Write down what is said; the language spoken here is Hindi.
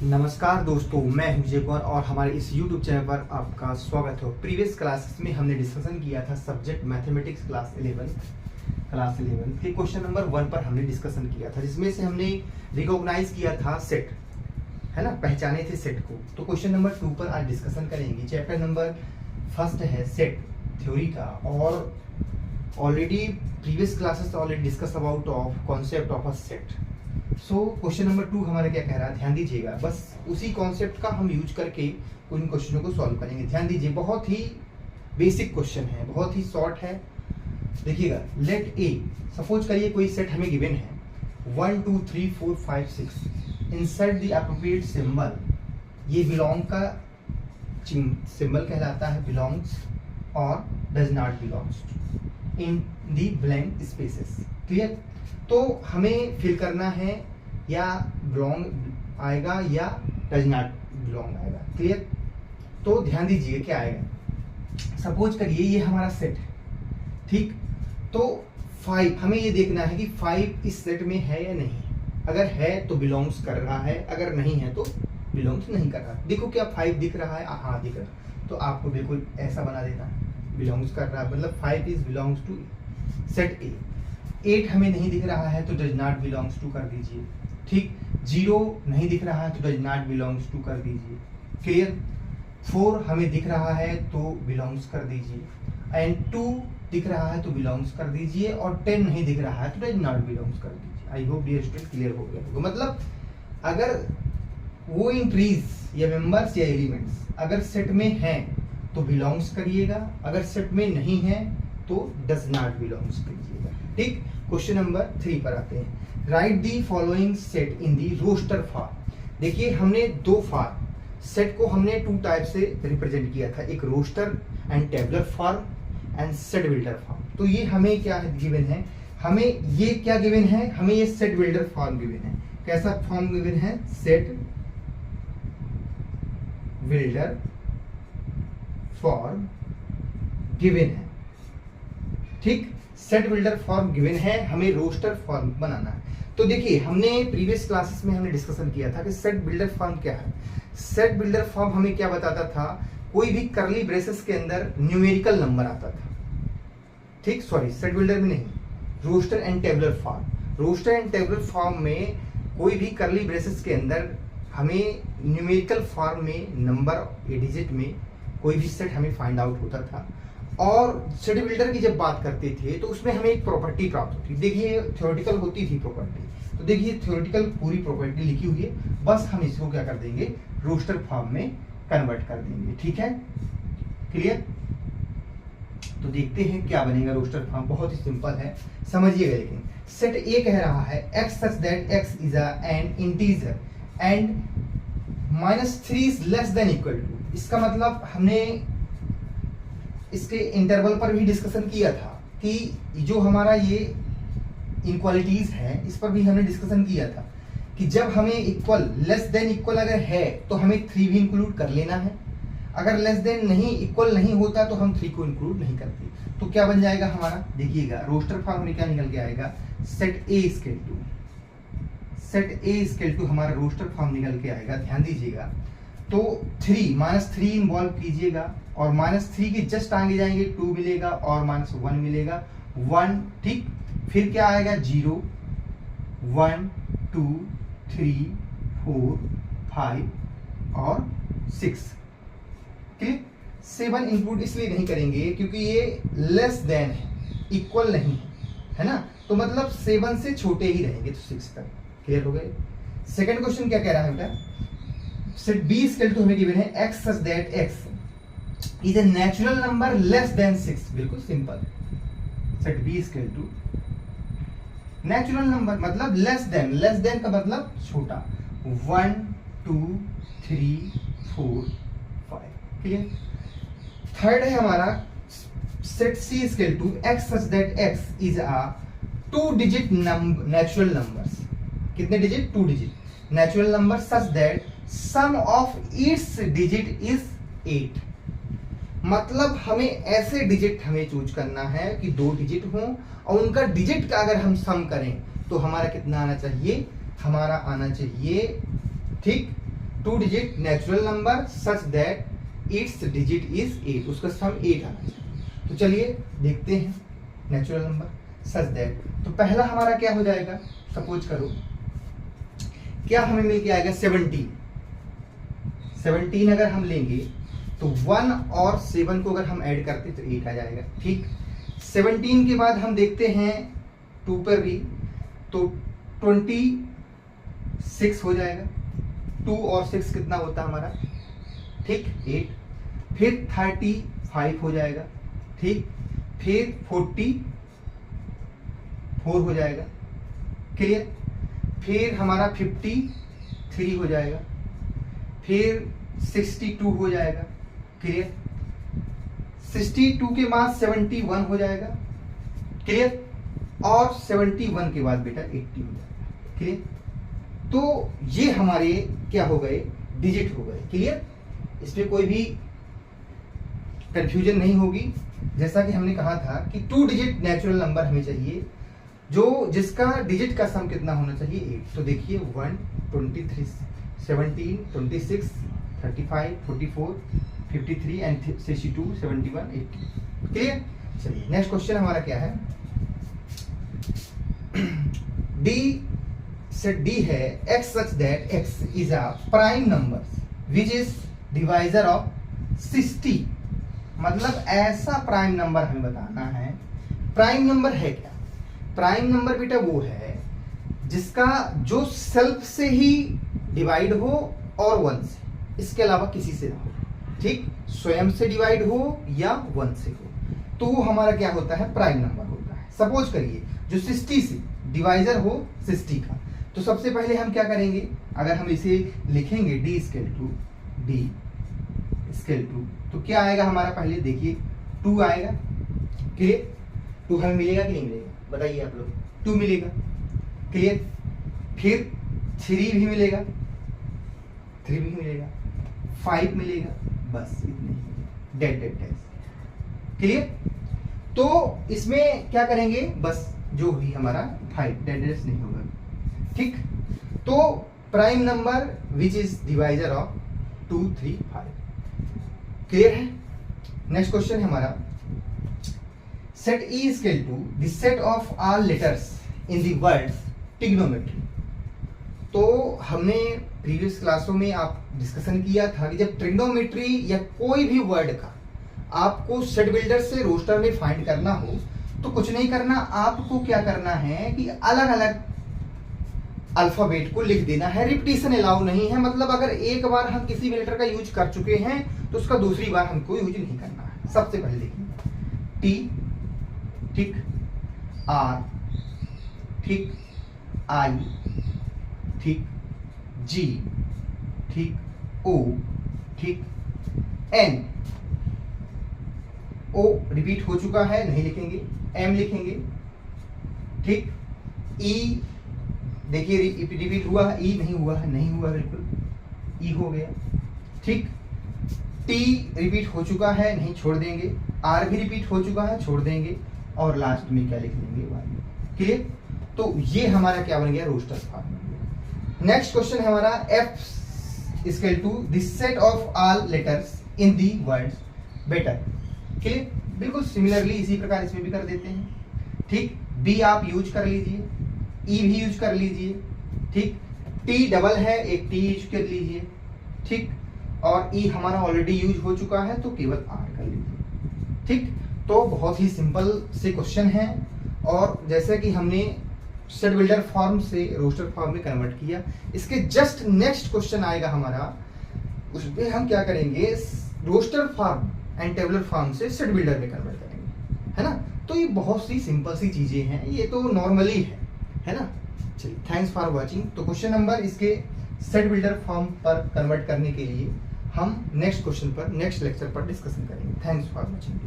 नमस्कार दोस्तों, मैं हूं विजय कुमार और हमारे इस YouTube चैनल पर आपका स्वागत है। प्रीवियस क्लासेस में हमने डिस्कशन किया था सब्जेक्ट मैथमेटिक्स क्लास 11 के क्वेश्चन नंबर 1 पर हमने डिस्कशन किया था, जिसमें से हमने रिकॉग्नाइज किया था सेट, है ना, पहचाने थे सेट को। तो क्वेश्चन नंबर 2 पर आज डिस्कशन करेंगे। चैप्टर नंबर 1 है सेट थ्योरी का, और already previous classes already discuss about of concept of a set. So question number 2 हमारा क्या कह रहा है, ध्यान दीजिएगा। बस उसी कॉन्सेप्ट का हम यूज करके उन क्वेश्चनों को सॉल्व करेंगे। ध्यान दीजिए, बहुत ही बेसिक क्वेश्चन है, बहुत ही शॉर्ट है। देखिएगा, लेट ए, सपोज करिए कोई सेट हमें गिवन है 1 2 3 4 5 6, इंसर्ट द एप्रोप्रिएट सिंबल। ये बिलोंग का सिंबल कहलाता है, बिलोंग्स और does not belongs in the blank spaces. Clear? तो हमें फिल करना है या बिलोंग आएगा या डज नॉट बिलोंग आएगा। क्लियर? तो ध्यान दीजिए क्या आएगा। सपोज करिए ये हमारा सेट है, ठीक। तो 5 हमें ये देखना है कि 5 इस सेट में है या नहीं। अगर है तो बिलोंग्स कर रहा है, अगर नहीं है तो बिलोंग्स नहीं कर रहा। देखो क्या 5 दिख रहा है, हाँ दिख रहा है। तो आपको बिल्कुल ऐसा बना देना है, बिलोंग्स कर रहा है, मतलब 5 is belongs to set A. 8 हमें नहीं दिख रहा है तो डज नॉट बिलोंग्स टू कर दीजिए, ठीक। 0 नहीं दिख रहा है तो डज नॉट बिलोंग्स टू कर दीजिए। क्लियर? 4 हमें दिख रहा है तो बिलोंग्स कर दीजिए, एंड 2 दिख रहा है तो बिलोंग्स कर दीजिए, और 10 नहीं दिख रहा है तो डज नॉट बिलोंग्स कर दीजिए। I hope dear student clear हो गया होगा। मतलब अगर वो इंट्रीज या मेंबर्स या एलिमेंट्स अगर सेट में हैं तो बिलोंग्स करिएगा, अगर सेट में नहीं है तो डज नॉट बिलोंग्स करिएगा, ठीक। क्वेश्चन नंबर 3 पर आते हैं। Write the following set in the roster form. देखिए, हमने दो फॉर्म सेट को हमने 2 टाइप से रिप्रेजेंट किया था, एक roster and tabular form and set builder form. तो ये हमें क्या गिवन है, हमें ये क्या गिवन है, हमें ये सेट बिल्डर फॉर्म गिवन है। कैसा फॉर्म गिवन है? सेट बिल्डर फॉर्म गिवन है, ठीक। सेट बिल्डर फॉर्म गिवन है, हमें रोस्टर फॉर्म बनाना है। तो देखिए, हमने प्रीवियस क्लासेस में हमने डिस्कशन किया था कि सेट बिल्डर फॉर्म क्या है। सेट बिल्डर फॉर्म हमें क्या बताता था, कोई भी करली ब्रेसेस के अंदर न्यूमेरिकल नंबर आता था, ठीक। सॉरी, सेट बिल्डर में नहीं, roster and tabular form. Roster and tabular form में कोई भी करली ब्रेसेस के अंदर हमें न्यूमेरिकल फॉर्म में नंबर या डिजिट में कोई भी सेट हमें फाइंड आउट होता था। और सेट बिल्डर की जब बात करते थे तो उसमें हमें एक प्रॉपर्टी प्राप्त होती, देखिए थ्योरेटिकल होती थी प्रॉपर्टी। तो देखिए, थ्योरेटिकल पूरी प्रॉपर्टी लिखी हुई है, बस हम इसको क्या कर देंगे, रोस्टर फॉर्म में कन्वर्ट कर देंगे, ठीक है। क्लियर? तो देखते हैं क्या बनेगा रोस्टर फॉर्म। बहुत ही सिंपल है, समझिएगा। लेकिन सेट ए कह रहा है x such that x is an integer and -3 is less than equal to। इसका मतलब हमने इसके इंटरवल पर भी डिस्कशन किया था कि जो हमारा ये इनक्वालिटीज है, इस पर भी हमने डिस्कशन किया था कि जब हमें इक्वल लेस देन इक्वल अगर है तो हमें 3 भी इंक्लूड कर लेना है, अगर लेस देन नहीं इक्वल नहीं होता तो हम 3 को इंक्लूड नहीं करते। तो क्या बन जाएगा हमारा, देखिएगा रोस्टर फॉर्म में क्या निकल के आएगा, set A equal to. Set A equal to हमारा रोस्टर फॉर्म निकल के आएगा। ध्यान दीजिएगा, तो 3 -3 इन्वॉल्व कीजिएगा, और -3 के जस्ट आगे जाएंगे 2 मिलेगा, और -1 मिलेगा 1, ठीक। फिर क्या आएगा, 0 1 2 3 4 5 और 6, ठीक। 7 इंक्लूड इसलिए नहीं करेंगे क्योंकि ये लेस देन है, इक्वल नहीं है ना, तो मतलब 7 से छोटे ही रहेंगे, तो 6 तक। क्लियर हो गए? सेकंड क्वेश्चन क्या कह रहा है बेटा, सेट बी इक्वल टू हमें गिवन है x such that x is a natural number less than 6। बिल्कुल simple. Set B equal to natural number मतलब लेस देन का मतलब छोटा, 1 2 3 4 5। क्लियर? थर्ड है हमारा set C equal to x such that x is a 2 digit natural numbers. कितने digit? 2 digit natural number such that sum of its digit is 8। मतलब हमें ऐसे डिजिट हमें चूज करना है कि 2 डिजिट हों, और उनका डिजिट का अगर हम सम करें तो हमारा कितना आना चाहिए, हमारा आना चाहिए, ठीक, 2 digit natural number such that it's digit is 8, उसका सम 8 आना चाहिए। तो चलिए देखते हैं नेचुरल नंबर सच दैट। तो पहला हमारा क्या हो जाएगा, सपोज करो क्या हमें मिल के आएगा 17। 17 अगर हम लेंगे तो 1 और 7 को अगर हम ऐड करते तो 8 आ जाएगा। ठीक, 17 के बाद हम देखते हैं 2 पर भी, तो 26 हो जाएगा। 2 और 6 कितना होता है हमारा, ठीक 8। फिर 35 हो जाएगा, ठीक। फिर 44 हो जाएगा, क्लियर। फिर हमारा 53 हो जाएगा। फिर 62 हो जाएगा, क्लियर। 62 के बाद 71 हो जाएगा, क्लियर। और 71 के बाद बेटा 80 हो जाएगा, क्लियर। तो ये हमारे क्या हो गए, डिजिट हो गए, क्लियर। इसमें कोई भी कंफ्यूजन नहीं होगी। जैसा कि हमने कहा था कि 2 डिजिट नेचुरल नंबर हमें चाहिए जो जिसका डिजिट का सम कितना होना चाहिए 8। तो देखिए 1, 23, 17, 26, 35, 44, 53 एंड 62, 71, 80, क्लियर। चलिए नेक्स्ट क्वेश्चन हमारा क्या है, डी से डी है x such that x is a prime number which is divisor of 60। मतलब ऐसा प्राइम नंबर हमें बताना है। प्राइम नंबर है क्या, प्राइम नंबर बेटा वो है जिसका जो सेल्फ से ही डिवाइड हो और 1 से, इसके अलावा किसी से ना हो, ठीक। स्वयं से डिवाइड हो या 1 से हो, तो वो हमारा क्या होता है, प्राइम नंबर होता है। सपोज करिए जो 60 से डिवाइजर हो 60 का, तो सबसे पहले हम क्या करेंगे, अगर हम इसे लिखेंगे d स्केल टू, तो क्या आएगा हमारा, पहले देखिए 2 आएगा, क्लियर। 2 हमें मिलेगा कि नहीं मिलेगा, बताइए आप लोग। 2 मिलेगा, क्लियर। फिर 3 भी मिलेगा, 3 भी मिलेगा, 5 मिलेगा, बस इतने ही, डेड, क्लियर। तो इसमें क्या करेंगे, बस जो भी हमारा 5 डेड नहीं होगा, ठीक। तो prime number which is divisor of 2, 3, 5, clear है। नेक्स्ट क्वेश्चन है हमारा, set E equal to the set of all letters in the words trigonometry. तो हमने प्रीवियस क्लासों में आप डिस्कशन किया था कि जब ट्रिग्नोमेट्री या कोई भी वर्ड का आपको सेट बिल्डर से रोस्टर में फाइंड करना हो तो कुछ नहीं करना, आपको क्या करना है कि अलग अलग अल्फाबेट को लिख देना है। रिपीटिशन अलाउ नहीं है, मतलब अगर एक बार हम किसी भी लेटर का यूज कर चुके हैं तो उसका दूसरी बार हमको यूज नहीं करना है। सबसे पहले देखिए टी, ठीक, आर, ठीक, आई, ठीक, जी, ठीक, ओ, ठीक, एन। ओ रिपीट हो चुका है, नहीं लिखेंगे, एम लिखेंगे, ठीक। ई देखिए रिपीट हुआ है, ई नहीं हुआ है, नहीं हुआ बिल्कुल, ई हो गया, ठीक। टी रिपीट हो चुका है, नहीं छोड़ देंगे। आर भी रिपीट हो चुका है, छोड़ देंगे। और लास्ट में क्या लिख देंगे, वाई, क्लियर। तो ये हमारा क्या बन गया, रोस्टर फॉर्म। नेक्स्ट क्वेश्चन है हमारा, F equal to the set of all letters in the words better, clear. बिल्कुल सिमिलरली इसी प्रकार इसमें भी कर देते हैं, ठीक। बी आप यूज कर लीजिए, ई भी यूज कर लीजिए, ठीक। टी डबल है, एक टी यूज कर लीजिए, ठीक। और ई हमारा ऑलरेडी यूज हो चुका है तो केवल आर कर लीजिए, ठीक। तो बहुत ही सिंपल से क्वेश्चन है, और जैसे कि हमने सेट बिल्डर फॉर्म से रोस्टर फॉर्म में कन्वर्ट किया, इसके जस्ट नेक्स्ट क्वेश्चन आएगा हमारा, उसमें हम क्या करेंगे, roster form and tabular form से सेट बिल्डर में कन्वर्ट करेंगे, है ना। तो ये बहुत सी सिंपल सी चीजें हैं, ये तो नॉर्मली है ना। चलिए थैंक्स फॉर वॉचिंग। तो क्वेश्चन नंबर इसके सेट बिल्डर फॉर्म पर कन्वर्ट करने के लिए हम नेक्स्ट क्वेश्चन पर नेक्स्ट लेक्चर पर डिस्कशन करेंगे। Thanks for watching.